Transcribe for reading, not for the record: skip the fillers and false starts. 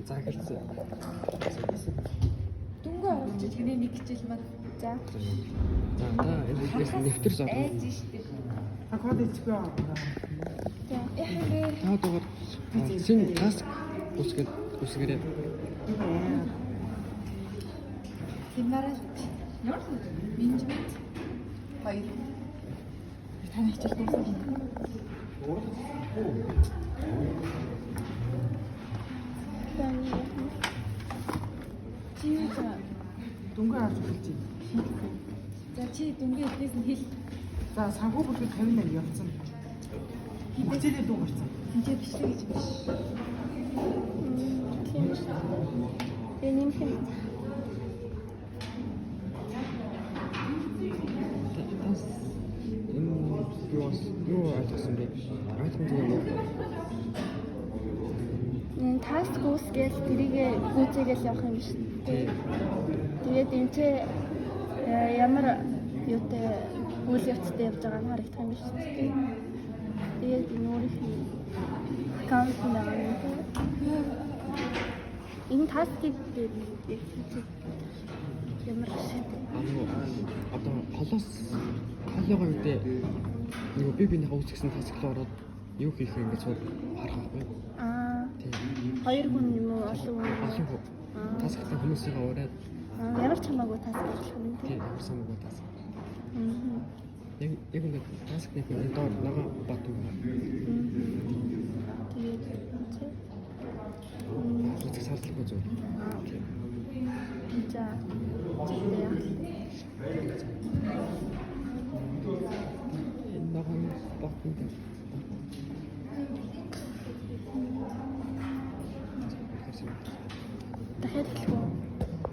За хэлсэн. Дүнгээ оруулж тэний нэг хичээл маань. За. За энэ нэвтэр зов. Айж штэ. Код ичгүй аа. За. Яхаа. Таа дугаар син таск үсгэрээ. Семинараа менежмент 2. Таны хичээл дуусах. Чи Дүнгээ харж хэлж байна. за чи дүнгээ эднээс нь хэл. За санхүү бүлэг 58 явцсан. Хичээлээ дуу гарсан. Тинчээ бичлэг гэж биш. Энийн хэм. Юу айтсан бэ? Айтсан зүгээр. Энэ таск үсгээл тэрийгээ гүйцээгээл явах юм шүү дээ. Тэгээд энэ ч ямар юутай үйл явцтай явж байгаа нь харагдах юм шүү дээ. Тэгээд энэ өөрийнхөө аккаунт байгаа юм. Энэ таскыг ямар шийдэ? Одоо холоос халиогоо үедээ нөгөө бинийхээ үүсгэсэн тасклоо ороод юу хийх вэ гэж харах байхгүй. Хоёр хүн юм уу олон хүн? Олон хүн. Тасклын хүмүүсийн ураад ямар ч хамаагүй таск болох юм тийм. тийм ямар самаагүй таск. Яг ингээд таскны хүн доор нагаа батгүй. Тэгээд Үзэх салдалгүй зөв. за Энэ нагаа батгүй. дахиад хэлэх үү?